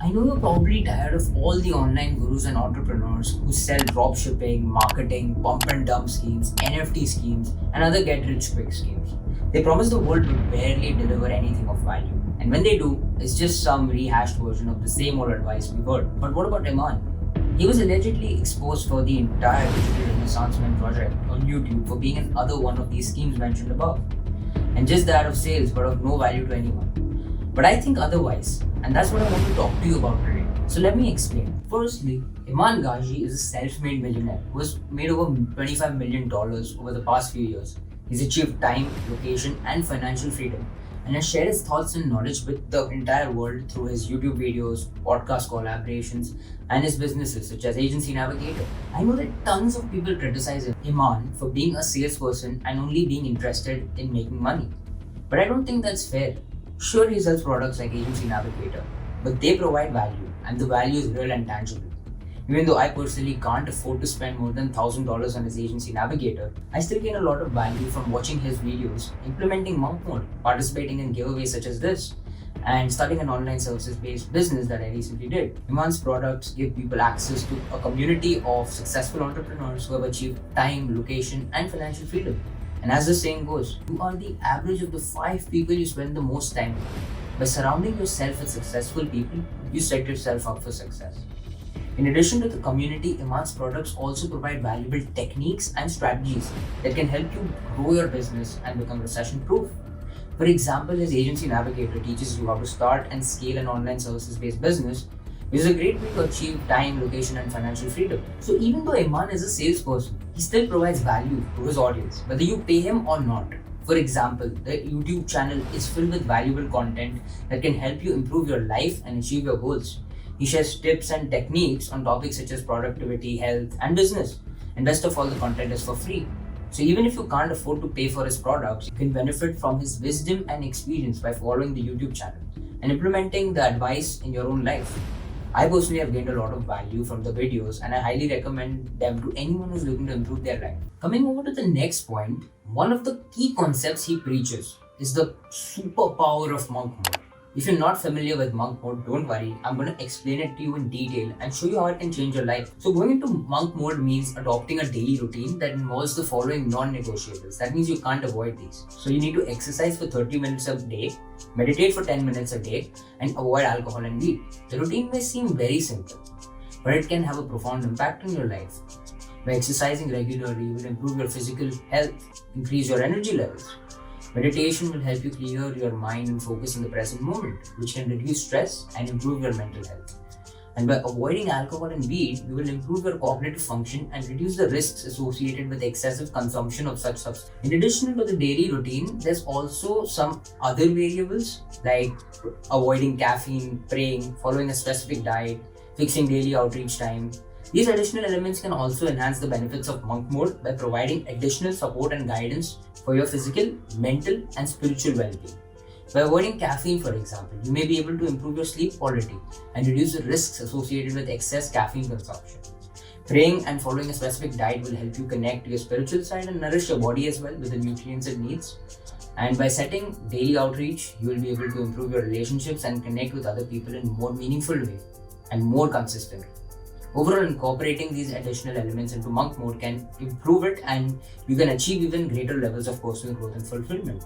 I know you're probably tired of all the online gurus and entrepreneurs who sell dropshipping, marketing, pump and dump schemes, NFT schemes, and other get rich quick schemes. They promise the world but barely deliver anything of value. And when they do, it's just some rehashed version of the same old advice we've heard. But what about Iman? He was allegedly exposed for the entire digital renaissance man project on YouTube for being another one of these schemes mentioned above. And just that of sales but of no value to anyone. But I think otherwise, and that's what I want to talk to you about today. So let me explain. Firstly, Iman Gadhzi is a self-made millionaire who has made over $25 million over the past few years. He's achieved time, location, and financial freedom, and has shared his thoughts and knowledge with the entire world through his YouTube videos, podcast collaborations, and his businesses such as Agency Navigator. I know that tons of people criticize Iman for being a salesperson and only being interested in making money. But I don't think that's fair. Sure, he sells products like Agency Navigator, but they provide value, and the value is real and tangible. Even though I personally can't afford to spend more than $1,000 on his Agency Navigator, I still gain a lot of value from watching his videos, implementing monk mode, participating in giveaways such as this, and starting an online services-based business that I recently did. Iman's products give people access to a community of successful entrepreneurs who have achieved time, location, and financial freedom. And as the saying goes, you are the average of the 5 people you spend the most time with. By surrounding yourself with successful people, you set yourself up for success. In addition to the community, Iman's products also provide valuable techniques and strategies that can help you grow your business and become recession-proof. For example, his Agency Navigator teaches you how to start and scale an online services-based business, which is a great way to achieve time, location, and financial freedom. So even though Iman is a salesperson, he still provides value to his audience, whether you pay him or not. For example, the YouTube channel is filled with valuable content that can help you improve your life and achieve your goals. He shares tips and techniques on topics such as productivity, health, and business. And best of all, the content is for free. So even if you can't afford to pay for his products, you can benefit from his wisdom and experience by following the YouTube channel and implementing the advice in your own life. I personally have gained a lot of value from the videos, and I highly recommend them to anyone who's looking to improve their life. Coming over to the next point, one of the key concepts he preaches is the superpower of monk mode. If you're not familiar with monk mode, don't worry, I'm going to explain it to you in detail and show you how it can change your life. So going into monk mode means adopting a daily routine that involves the following non-negotiables. That means you can't avoid these. So you need to exercise for 30 minutes a day, meditate for 10 minutes a day, and avoid alcohol and weed. The routine may seem very simple, but it can have a profound impact on your life. By exercising regularly, you will improve your physical health, increase your energy levels. Meditation will help you clear your mind and focus in the present moment, which can reduce stress and improve your mental health. And by avoiding alcohol and weed, you will improve your cognitive function and reduce the risks associated with excessive consumption of such substances. In addition to the daily routine, there's also some other variables like avoiding caffeine, praying, following a specific diet, fixing daily outreach time. These additional elements can also enhance the benefits of monk mode by providing additional support and guidance for your physical, mental, and spiritual well-being. By avoiding caffeine, for example, you may be able to improve your sleep quality and reduce the risks associated with excess caffeine consumption. Praying and following a specific diet will help you connect to your spiritual side and nourish your body as well with the nutrients it needs. And by setting daily outreach, you will be able to improve your relationships and connect with other people in a more meaningful way and more consistent. Overall, incorporating these additional elements into monk mode can improve it, and you can achieve even greater levels of personal growth and fulfillment.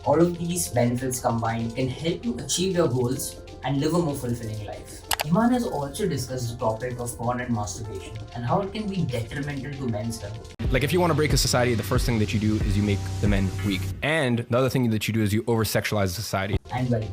All of these benefits combined can help you achieve your goals and live a more fulfilling life. Iman has also discussed the topic of porn and masturbation and how it can be detrimental to men's health. Like if you want to break a society, the first thing that you do is you make the men weak. And the other thing that you do is you over-sexualize society. And well,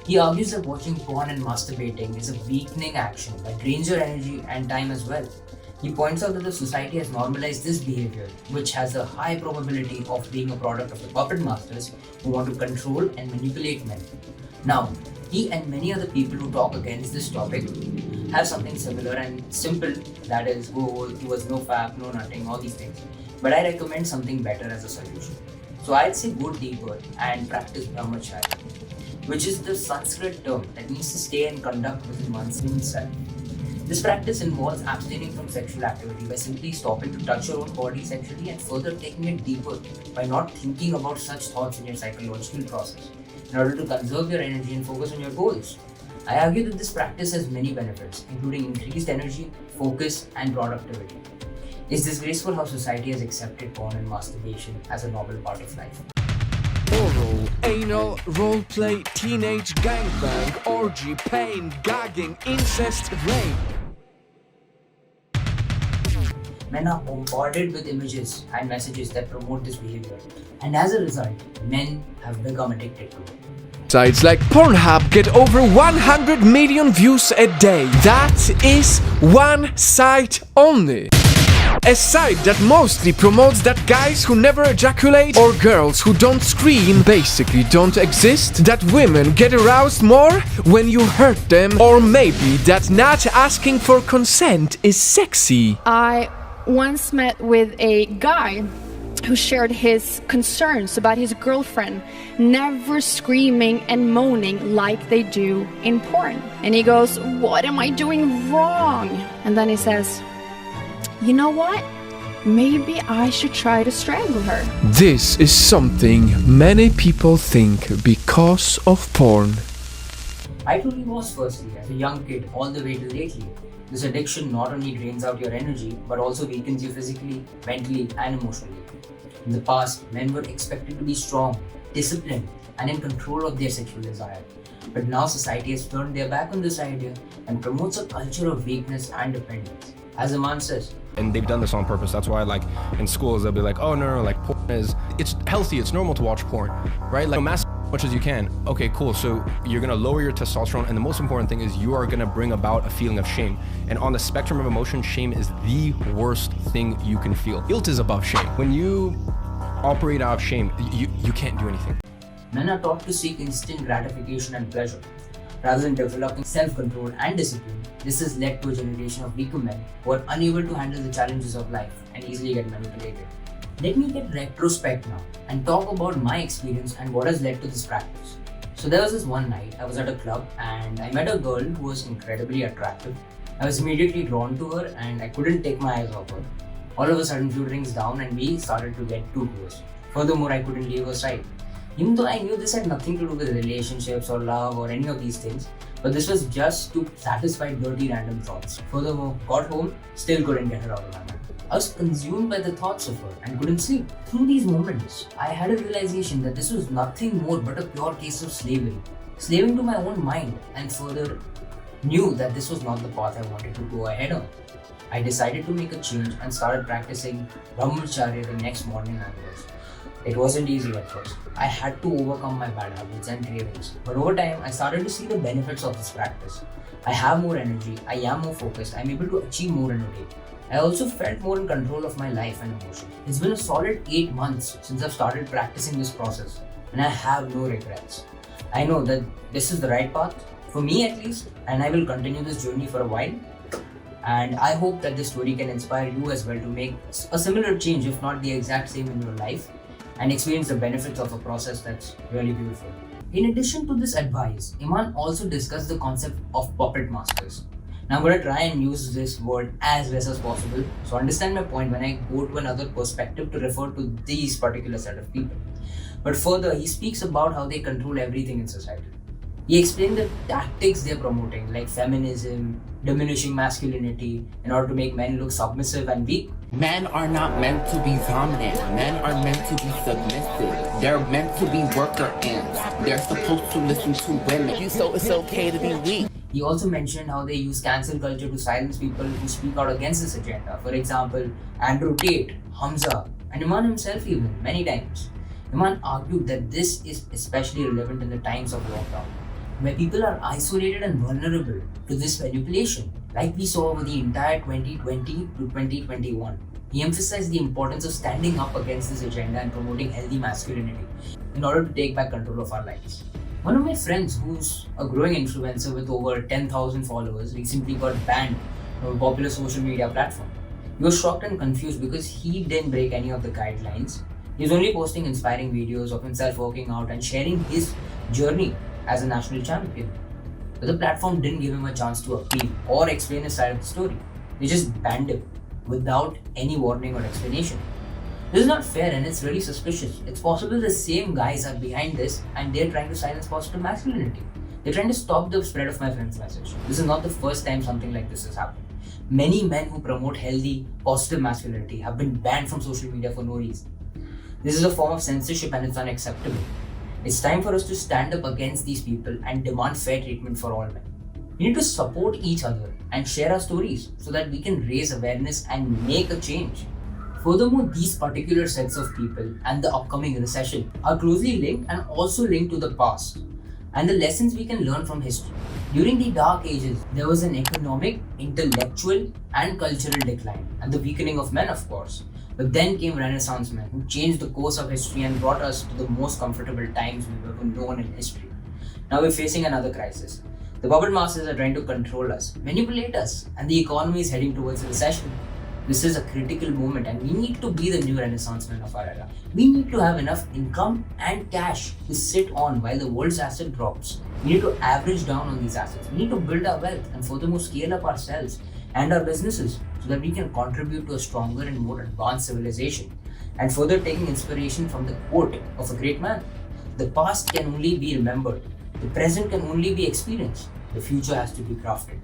he argues that watching porn and masturbating is a weakening action that drains your energy and time as well. He points out that the society has normalized this behavior, which has a high probability of being a product of the puppet masters who want to control and manipulate men. Now, he and many other people who talk against this topic have something similar and simple, that is, go towards no fap, no nutting, all these things. But I recommend something better as a solution. So I'd say go deeper and practice brahmacharya, which is the Sanskrit term that means to stay and conduct within one's own self. This practice involves abstaining from sexual activity by simply stopping to touch your own body sexually and further taking it deeper by not thinking about such thoughts in your psychological process in order to conserve your energy and focus on your goals. I argue that this practice has many benefits, including increased energy, focus, and productivity. It's disgraceful how society has accepted porn and masturbation as a normal part of life. Oral, anal, roleplay, teenage gangbang, orgy, pain, gagging, incest, rape. Men are bombarded with images and messages that promote this behavior, and as a result, men have become addicted to it. Sites like Pornhub get over 100 million views a day. That is one site only. A site that mostly promotes that guys who never ejaculate or girls who don't scream basically don't exist, that women get aroused more when you hurt them, or maybe that not asking for consent is sexy. I once met with a guy who shared his concerns about his girlfriend never screaming and moaning like they do in porn. And he goes, "What am I doing wrong?" And then he says, "You know what? Maybe I should try to strangle her." This is something many people think because of porn. I truly was firstly, as a young kid, all the way to lately. This addiction not only drains out your energy, but also weakens you physically, mentally, and emotionally. In the past, men were expected to be strong, disciplined, and in control of their sexual desire. But now society has turned their back on this idea and promotes a culture of weakness and dependence. As Iman says, And they've done this on purpose. That's why, like, in schools, they'll be like, oh, no, like, porn it's healthy, it's normal to watch porn, right? Like, masturbate as much as you can. Okay, cool. So you're gonna lower your testosterone, and the most important thing is you are gonna bring about a feeling of shame. And on the spectrum of emotion, shame is the worst thing you can feel. Guilt is above shame. When you operate out of shame, you can't do anything. men are taught to seek instant gratification and pleasure. Rather than developing self-control and discipline, this has led to a generation of weaker men who are unable to handle the challenges of life and easily get manipulated. Let me get retrospect now and talk about my experience and what has led to this practice. So there was this one night, I was at a club and I met a girl who was incredibly attractive. I was immediately drawn to her and I couldn't take my eyes off her. All of a sudden, few drinks down and we started to get too close. Furthermore, I couldn't leave her side. Even though I knew this had nothing to do with relationships or love or any of these things, but this was just to satisfy dirty random thoughts. Furthermore, got home, still couldn't get her out of my mind. I was consumed by the thoughts of her and couldn't sleep. Through these moments, I had a realization that this was nothing more but a pure case of slavery. Slaving to my own mind, and further knew that this was not the path I wanted to go ahead on. I decided to make a change and started practicing Brahmacharya the next morning onwards. It wasn't easy at first. I had to overcome my bad habits and cravings. But over time, I started to see the benefits of this practice. I have more energy, I am more focused, I'm able to achieve more in a day. I also felt more in control of my life and emotions. It's been a solid 8 months since I've started practicing this process, and I have no regrets. I know that this is the right path, for me at least, and I will continue this journey for a while. And I hope that this story can inspire you as well to make a similar change, if not the exact same, in your life, and experience the benefits of a process that's really beautiful. In addition to this advice, Iman also discussed the concept of puppet masters. Now I'm going to try and use this word as less as possible, so understand my point when I go to another perspective to refer to these particular set of people. But further, he speaks about how they control everything in society. He explained the tactics they're promoting, like feminism, diminishing masculinity, in order to make men look submissive and weak. Men are not meant to be dominant. Men are meant to be submissive. They're meant to be worker ants. They're supposed to listen to women. So it's okay to be weak. He also mentioned how they use cancel culture to silence people who speak out against this agenda. For example, Andrew Tate, Hamza, and Iman himself even, many times. Iman argued that this is especially relevant in the times of lockdown, where people are isolated and vulnerable to this manipulation, like we saw over the entire 2020 to 2021. He emphasized the importance of standing up against this agenda and promoting healthy masculinity in order to take back control of our lives. One of my friends, who's a growing influencer with over 10,000 followers, recently got banned from a popular social media platform. He was shocked and confused because he didn't break any of the guidelines. He was only posting inspiring videos of himself working out and sharing his journey as a national champion. But the platform didn't give him a chance to appeal or explain his side of the story. They just banned him without any warning or explanation. This is not fair and it's really suspicious. It's possible the same guys are behind this and they're trying to silence positive masculinity. They're trying to stop the spread of my friend's message. This is not the first time something like this has happened. Many men who promote healthy, positive masculinity have been banned from social media for no reason. This is a form of censorship and it's unacceptable. It's time for us to stand up against these people and demand fair treatment for all men. We need to support each other and share our stories so that we can raise awareness and make a change. Furthermore, these particular sets of people and the upcoming recession are closely linked and also linked to the past and the lessons we can learn from history. During the Dark Ages, there was an economic, intellectual, and cultural decline, and the weakening of men, of course. But then came Renaissance men who changed the course of history and brought us to the most comfortable times we've ever known in history. Now we're facing another crisis. The puppet masters are trying to control us, manipulate us, and the economy is heading towards a recession. This is a critical moment and we need to be the new Renaissance men of our era. We need to have enough income and cash to sit on while the world's asset drops. We need to average down on these assets. We need to build our wealth and furthermore scale up ourselves and our businesses so that we can contribute to a stronger and more advanced civilization. And further taking inspiration from the quote of a great man, the past can only be remembered. The present can only be experienced. The future has to be crafted.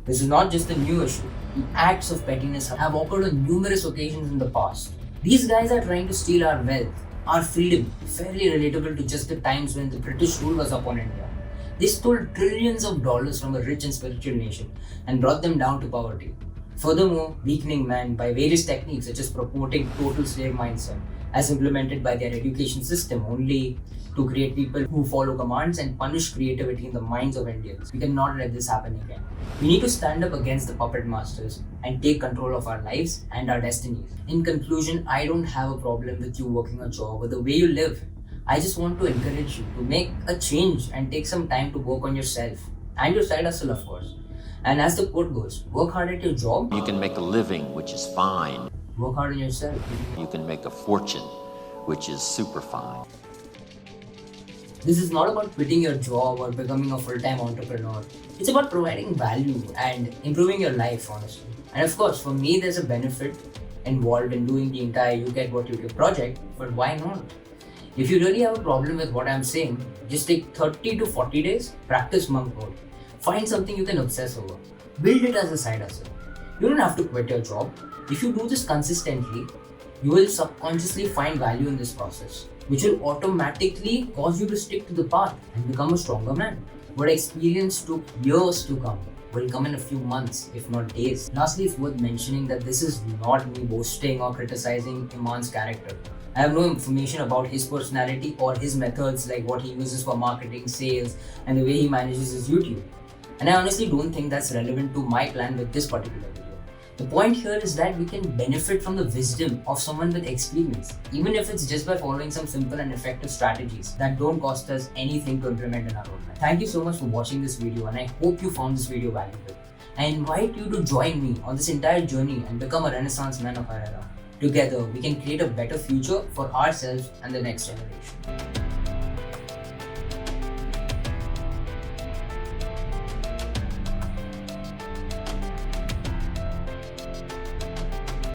This is not just a new issue. The acts of pettiness have occurred on numerous occasions in the past. These guys are trying to steal our wealth, our freedom, fairly relatable to just the times when the British rule was upon India. They stole trillions of dollars from a rich and spiritual nation and brought them down to poverty. Furthermore, weakening man by various techniques such as promoting total slave mindset as implemented by their education system only to create people who follow commands and punish creativity in the minds of Indians. We cannot let this happen again. We need to stand up against the puppet masters and take control of our lives and our destinies. In conclusion, I don't have a problem with you working a job or the way you live. I just want to encourage you to make a change and take some time to work on yourself and your side hustle, of course. And as the quote goes, work hard at your job. You can make a living, which is fine. Work hard on yourself. You can make a fortune, which is super fine. This is not about quitting your job or becoming a full-time entrepreneur. It's about providing value and improving your life, honestly. And of course, for me, there's a benefit involved in doing the entire You Get What You Give project, but why not? If you really have a problem with what I'm saying, just take 30 to 40 days, practice monk mode. Find something you can obsess over. Build it as a side hustle. You don't have to quit your job. If you do this consistently, you will subconsciously find value in this process, which will automatically cause you to stick to the path and become a stronger man. What experience took years to come will come in a few months, if not days. Lastly, it's worth mentioning that this is not me boasting or criticizing Iman's character. I have no information about his personality or his methods, like what he uses for marketing, sales, and the way he manages his YouTube. And I honestly don't think that's relevant to my plan with this particular video. The point here is that we can benefit from the wisdom of someone with experience, even if it's just by following some simple and effective strategies that don't cost us anything to implement in our own life. Thank you so much for watching this video and I hope you found this video valuable. I invite you to join me on this entire journey and become a Renaissance man of our era. Together, we can create a better future for ourselves and the next generation.